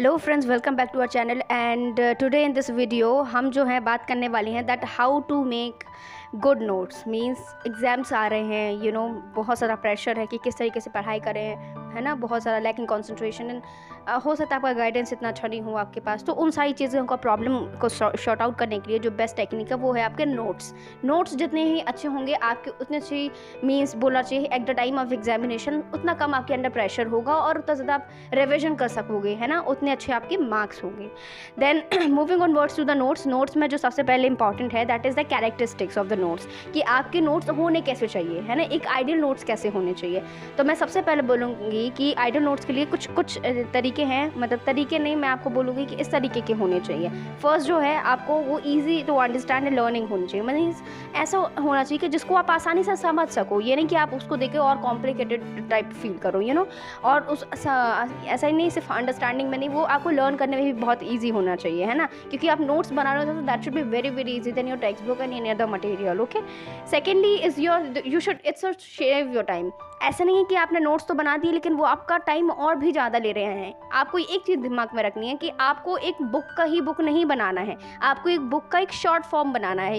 Hello friends, welcome back to our channel and today in this video हम जो है बात करने वाली हैं that how to make good notes. Means exams आ रहे हैं, बहुत सारा प्रेशर है कि किस तरीके से पढ़ाई करें, है ना। बहुत सारा लैकिंग कंसंट्रेशन एंड हो सकता है आपका गाइडेंस इतना अच्छा नहीं हो आपके पास। तो उन सारी चीज़ों का प्रॉब्लम को शॉर्ट आउट करने के लिए जो बेस्ट टेक्निक है वो है आपके नोट्स जितने ही अच्छे होंगे आपके उतने अच्छी मीन्स बोलना चाहिए at the time of examination उतना कम आपके अंडर प्रेशर होगा और उतना ज़्यादा आप रिविजन कर सकोगे, है ना। उतने अच्छे आपके मार्क्स होंगे। Then moving onwards to the notes में जो सबसे पहले इंपॉर्टेंट है that is the characteristics of the notes, कि आपके नोट्स होने कैसे चाहिए, है ना। एक आइडियल नोट्स कैसे होने चाहिए। तो मैं सबसे पहले बोलूँगी कि आइडियल नोट्स के लिए कुछ तरीके हैं, मतलब तरीके नहीं, मैं आपको बोलूँगी कि इस तरीके के होने चाहिए। फर्स्ट जो है आपको वो easy to understand and learning होनी चाहिए। मतलब ऐसा होना चाहिए कि जिसको आप आसानी से समझ सको, ये नहीं कि आप उसको देखे और कॉम्प्लिकेटेड टाइप फील करो, और उस ऐसा ही नहीं सिर्फ अंडरस्टैंडिंग में नहीं, वो आपको लर्न करने में भी बहुत ईजी होना चाहिए, है ना। क्योंकि आप नोट्स बना रहे हो तो that should be very very easy then your text book and any other material. Okay, secondly is you should it's save your time. ऐसा नहीं है कि आपने नोट्स तो बना दिए लेकिन वो आपका टाइम और भी ज़्यादा ले रहे हैं। आपको एक चीज़ दिमाग में रखनी है कि आपको एक बुक का ही बुक नहीं बनाना है, आपको एक बुक का एक शॉर्ट फॉर्म बनाना है।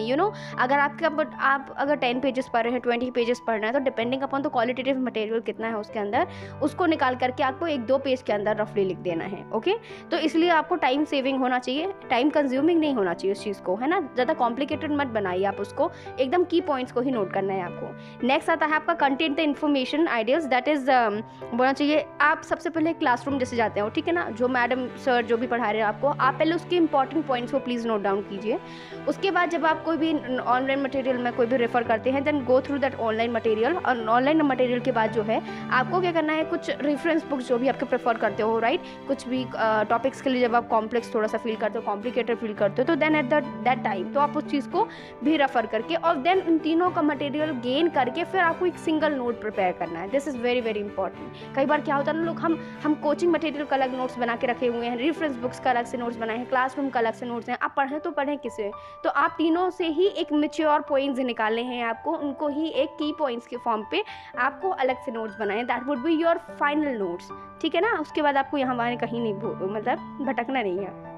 अगर आप अगर 10 पेजेस पढ़ रहे हैं, 20 पेजेस पढ़ रहे हैं, तो depending upon the qualitative material कितना है उसके अंदर, उसको निकाल करके आपको 1-2 पेज के अंदर रफली लिख देना है। ओके, तो इसलिए आपको टाइम सेविंग होना चाहिए, टाइम कंज्यूमिंग नहीं होना चाहिए उस चीज़ को, है ना। ज़्यादा कॉम्प्लिकेटेड मत बनाइए आप उसको, एकदम की पॉइंट्स को ही नोट करना है आपको। नेक्स्ट आता है आपका content the information ideas, that is बोलना चाहिए आप सबसे पहले क्लासरूम जैसे जाते हो, ठीक है ना, जो मैडम सर जो भी पढ़ा रहे हैं आपको, आप पहले उसके इंपॉर्टेंट पॉइंट्स को प्लीज़ नोट डाउन कीजिए। उसके बाद जब आप कोई भी ऑनलाइन मटेरियल में कोई भी रेफर करते हैं then go through that online material. और ऑनलाइन मटेरियल के बाद जो है आपको क्या करना है, कुछ रेफरेंस बुक्स जो भी आपके प्रेफर करते हो, राइट, कुछ भी टॉपिक्स के लिए जब आप कॉम्प्लेक्स थोड़ा सा फील करते हो, कॉम्प्लिकेटेड फील करते हो, तो देन एट दैट टाइम तो आप उस चीज़ को भी रेफर करके और देन इन तीनों का मटेरियल गेन करके फिर आपको एक सिंगल नोट प्रिपेयर करना है। This is very very important. कई बार क्या होता है ना, लोग हम कोचिंग मटेरियल का अलग नोट्स बना के रखे हुए हैं, रेफरेंस बुक्स का अलग से नोट्स बनाए हैं, क्लासरूम का अलग से नोट्स हैं, आप पढ़ें तो पढ़ें किसे। तो आप तीनों से ही एक मैच्योर पॉइंट्स निकालने हैं आपको, उनको ही एक की पॉइंट्स के फॉर्म पे आपको अलग से नोट्स बनाए, that would be your final notes, ठीक है ना। उसके बाद आपको यहाँ वहाँ कहीं नहीं मतलब भटकना नहीं है।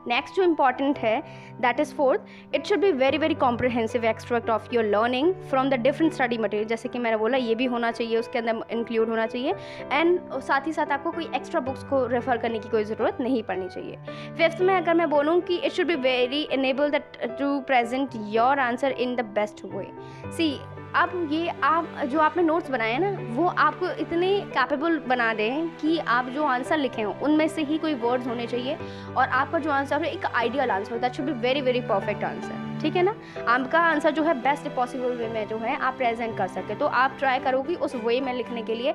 नेक्स्ट जो इंपॉर्टेंट है that is fourth, it should be very very comprehensive extract of your learning from the different study material. जैसे कि मैंने बोला ये भी होना चाहिए, उसके अंदर इंक्लूड होना चाहिए। एंड साथ ही साथ आपको कोई एक्स्ट्रा बुक्स को रेफर करने की कोई ज़रूरत नहीं पड़नी चाहिए। फिफ्थ में अगर मैं बोलूँ कि it should be very enable that to present your answer in the best way. See अब ये आप जो आपने नोट्स बनाए हैं ना, वो आपको इतने कैपेबल बना दें कि आप जो आंसर लिखे हो उनमें से ही कोई वर्ड्स होने चाहिए और आपका जो आंसर है एक आइडियल आंसर हो, that should be very very perfect answer, ठीक है ना। आपका आंसर जो है बेस्ट पॉसिबल वे में जो है आप प्रेजेंट कर सके। तो आप ट्राई करोगी उस वे में लिखने के लिए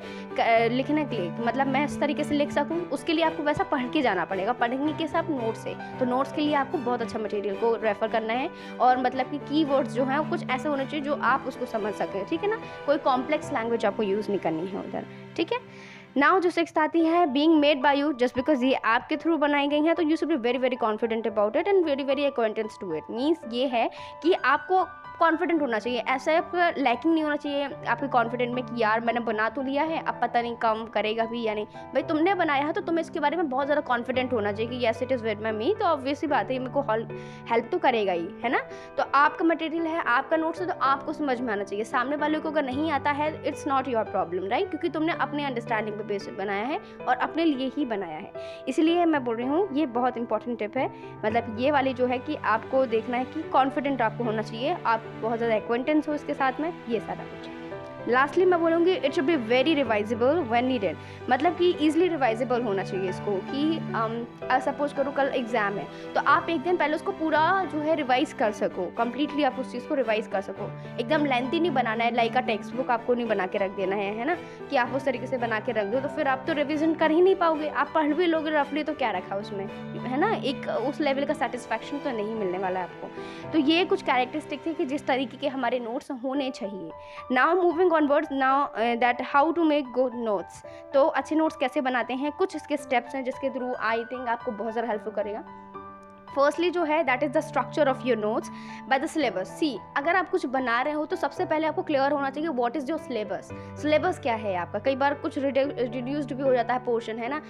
मतलब मैं इस तरीके से लिख सकूँ, उसके लिए आपको वैसा पढ़ के जाना पड़ेगा, पढ़ेंगे के साथ नोट से। तो नोट्स के लिए आपको बहुत अच्छा मटेरियल को रेफर करना है और मतलब कि कीवर्ड्स जो हैं कुछ ऐसे होने चाहिए जो आप उसको समझ सकें, ठीक है ना। कोई कॉम्प्लेक्स लैंग्वेज आपको यूज़ नहीं करनी है उधर, ठीक है। नाउ जो सिक्स्थ आती है, being made by you, just because ये आपके थ्रू बनाई गई हैं तो you should be very very confident about it and very very acquaintance to it. Means ये है कि आपको कॉन्फिडेंट होना चाहिए, ऐसा आपका लैकिंग नहीं होना चाहिए आपके कॉन्फिडेंट में कि यार मैंने बना तो लिया है, अब पता नहीं काम करेगा भी या नहीं। भाई तुमने बनाया है तो तुम्हें इसके बारे में बहुत ज़्यादा कॉन्फिडेंट होना चाहिए कि yes it is with me, तो ऑब्वियसली बात है ये मेरे को हेल्प तो करेगा ही, है ना। तो आपका मटेरियल है, आपका नोट्स है, तो आपको समझ में आना चाहिए। सामने वाले को अगर नहीं आता है it's not your problem, right, क्योंकि तुमने अपने अंडरस्टैंडिंग पे बेस बनाया है और अपने लिए ही बनाया है। इसलिए मैं बोल रही हूँ ये बहुत इंपॉर्टेंट टिप है, मतलब ये वाली जो है कि आपको देखना है कि कॉन्फिडेंट आपको होना चाहिए, आप बहुत ज़्यादा एक्वेंटेंस हो इसके साथ में, ये सारा कुछ। लास्टली मैं बोलूँगी it should be very revisable when needed, मतलब कि ईजिली रिवाइजेबल होना चाहिए इसको कि सपोज करो कल एग्जाम है तो आप एक दिन पहले उसको पूरा जो है रिवाइज कर सको, कंप्लीटली आप उस चीज़ को रिवाइज कर सको। एकदम लेंथी नहीं बनाना है, लाइक अ टेक्स्ट बुक आपको नहीं बना के रख देना है ना, कि आप उस तरीके से बना के रख दो तो फिर आप तो रिविजन कर ही नहीं पाओगे। आप पढ़ भी लोगे रफली तो क्या रखा उसमें, है ना, एक उस लेवल का सेटिस्फैक्शन तो नहीं मिलने वाला आपको। तो ये कुछ कैरेक्टरिस्टिक थे कि जिस तरीके के हमारे नोट्स होने चाहिए। Now moving onwards, now that how to make good notes. तो अच्छे नोट्स कैसे बनाते हैं, कुछ इसके स्टेप्स हैं जिसके थ्रू आई थिंक आपको बहुत ज़्यादा हेल्पफुल करेगा। फर्स्टली जो है that is the structure of your notes by the syllabus. See, अगर आप कुछ बना रहे हो तो सबसे पहले आपको क्लियर होना चाहिए what is your syllabus. Syllabus क्या है आपका। कई बार कुछ रिड्यूस्ड भी हो जाता है पोर्शन, है ना,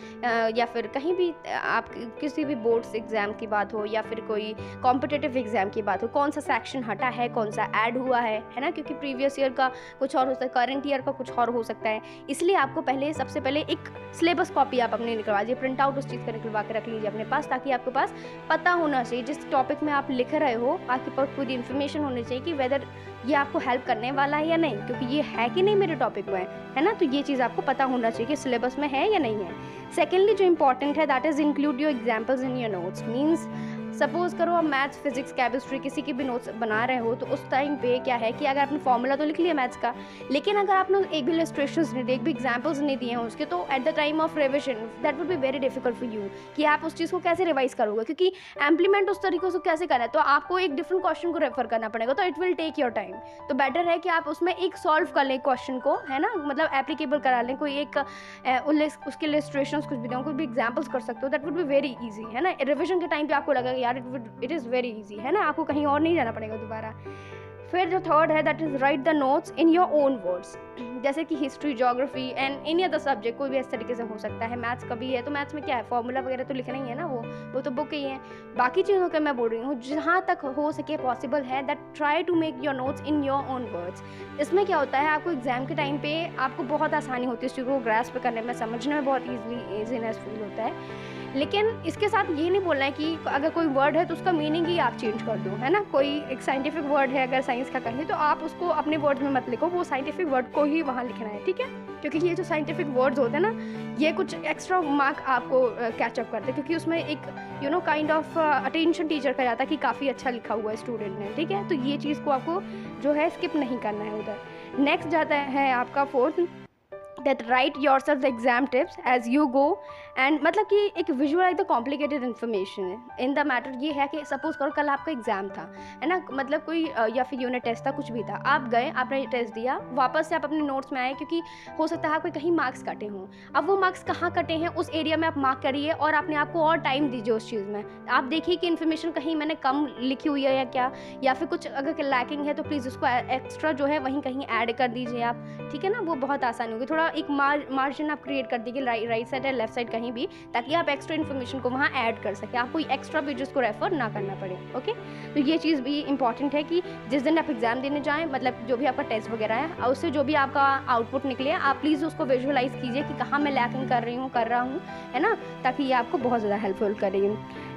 या फिर कहीं भी आप किसी भी बोर्ड्स एग्जाम की बात हो या फिर कोई कॉम्पिटिटिव एग्जाम की बात हो, कौन सा सेक्शन हटा है, कौन सा ऐड हुआ है ना, क्योंकि प्रीवियस ईयर का कुछ और हो सकता है, करंट ईयर का कुछ और हो सकता है। इसलिए आपको पहले सबसे पहले एक सिलेबस कॉपी आप अपने निकलवा लीजिए, प्रिंट आउट उस चीज़ का निकलवा के रख लीजिए अपने पास, ताकि आपके पास पता होना चाहिए जिस टॉपिक में आप लिख रहे हो, आपके पास पूरी इन्फॉर्मेशन होनी चाहिए कि वेदर ये आपको हेल्प करने वाला है या नहीं, क्योंकि ये है कि नहीं मेरे टॉपिक में, है ना। तो ये चीज़ आपको पता होना चाहिए कि सिलेबस में है या नहीं है। सेकेंडली जो इंपॉर्टेंट है that is include your examples in your notes. Means suppose करो आप मैथ्स, फिजिक्स, केमिस्ट्री किसी की भी नोट्स बना रहे हो, तो उस टाइम पे क्या है कि अगर आपने फॉर्मूला तो लिख लिया मैथ्स का, लेकिन अगर आपने एक भी इलस्ट्रेशंस नहीं दिए, एक भी एग्जाम्पल्स नहीं दिए हैं उसके, तो at the time of revision that would be very difficult for you कि आप उस चीज़ को कैसे रिवाइज करोगे, क्योंकि इम्प्लीमेंट उस तरीके से कैसे करना है, तो आपको एक डिफरेंट क्वेश्चन को रेफर करना पड़ेगा, तो it will take your time. तो बेटर है कि आप उसमें एक सॉल्व कर लें क्वेश्चन को, है ना, मतलब एप्लीकेबल करा लें, कोई एक उसके इलस्ट्रेशंस कुछ भी दें, कुछ भी एग्जाम्पल्स कर सकते हो, that would be very easy, है ना। रिविजन के टाइम पे आपको लगेगा यार इट इज़ वेरी इजी, है ना, आपको कहीं और नहीं जाना पड़ेगा दोबारा। फिर जो थर्ड है that is right the notes in your own words, जैसे कि history, geography and any other subject, कोई भी इस तरीके से हो सकता है। मैथ्स का भी है तो मैथ्स में क्या है, फॉर्मूला वगैरह तो लिखना ही है ना, वो तो बुक ही है। बाकी चीज़ों के मैं बोल रही हूँ जहाँ तक हो सके पॉसिबल है that try to make your notes in your own words. इसमें क्या होता है, आपको एग्जाम के टाइम पे आपको बहुत आसानी होती है इस चीज़ को ग्रास्प करने में, समझने में बहुत ईजीनेस फील होता है। लेकिन इसके साथ ये नहीं बोलना है कि अगर कोई वर्ड है तो उसका मीनिंग ही आप चेंज कर दो, है ना। कोई एक साइंटिफिक वर्ड है अगर साइंस का कहें, तो आप उसको अपने वर्ड में मत लिखो, वो साइंटिफिक वर्ड को ही वहाँ लिखना है, ठीक है। क्योंकि ये जो साइंटिफिक वर्ड्स होते हैं ना, ये कुछ एक्स्ट्रा मार्क आपको कैचअप करते हैं, क्योंकि उसमें एक काइंड ऑफ अटेंशन टीचर का जाता है कि काफ़ी अच्छा लिखा हुआ है स्टूडेंट ने, ठीक है। तो ये चीज़ को आपको जो है स्किप नहीं करना है उधर। नेक्स्ट जाता है आपका fourth, that write yourself the exam tips as you go, and मतलब कि एक visualize the complicated information in the matter। ये है कि सपोज करो कल आपका एग्जाम था, है ना, मतलब कोई या फिर यूनिट टेस्ट था, कुछ भी था, आप गए, आपने टेस्ट दिया, वापस से आप अपने नोट्स में आए, क्योंकि हो सकता है आपके कहीं मार्क्स कटे हों। अब वो मार्क्स कहाँ कटे हैं उस एरिया में आप मार्क करिए और अपने आप को और टाइम दीजिए उस चीज़ में। आप देखिए कि इन्फॉर्मेशन कहीं मैंने कम लिखी हुई है या क्या, या फिर कुछ अगर लैकिंग है तो प्लीज़ उसको एक्स्ट्रा जो है वहीं कहीं ऐड कर दीजिए आप, ठीक है ना। वो बहुत आसानी होगी, थोड़ा एक मार्जिन आप क्रिएट कर दीजिए राइट साइड या लेफ्ट साइड कहीं भी, ताकि आप एक्स्ट्रा इन्फॉर्मेशन को वहाँ ऐड कर सकें, आपको एक्स्ट्रा पेजेस को रेफर ना करना पड़े। ओके, तो ये चीज़ भी इंपॉर्टेंट है कि जिस दिन आप एग्जाम देने जाएं, मतलब जो भी आपका टेस्ट वगैरह है, उससे जो भी आपका आउटपुट निकले, आप प्लीज़ उसको विजुअलाइज कीजिए कि कहाँ मैं लैकिंग कर रहा हूँ, है ना, ताकि ये आपको बहुत ज़्यादा हेल्पफुल करेगी।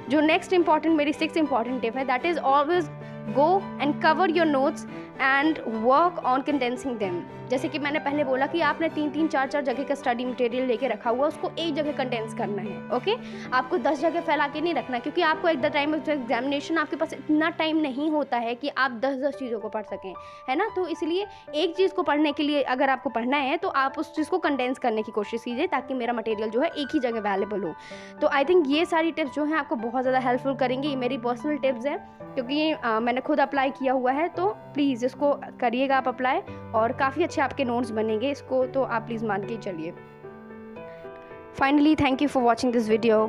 जो नेक्स्ट इंपॉर्टेंट, मेरी 6th इंपॉर्टेंट टिप है, that is always go and cover your notes and work on condensing them. जैसे कि मैंने पहले बोला कि आपने 3-3, 4-4 जगह का स्टडी मटेरियल लेके रखा हुआ, उसको एक जगह कंडेंस करना है। ओके, आपको 10 जगह फैला के नहीं रखना, क्योंकि आपको at the time of examination आपके पास इतना टाइम नहीं होता है कि आप 10-10 चीज़ों को पढ़ सकें, है ना। तो इसलिए एक चीज़ को पढ़ने के लिए अगर आपको पढ़ना है तो आप उस चीज़ को कंडेंस करने की कोशिश कीजिए, ताकि मेरा मटेरियल जो है एक ही जगह अवेलेबल हो। तो आई थिंक ये सारी टिप्स जो हैं आपको बहुत ज़्यादा हेल्पफुल करेंगी। ये मेरी पर्सनल टिप्स हैं, क्योंकि मैंने खुद अप्लाई किया हुआ है, तो प्लीज़ इसको करिएगा आप अप्लाई, और काफ़ी अच्छे आपके नोट्स बनेंगे, इसको तो आप प्लीज़ मान के चलिए। Finally, thank you for watching this video.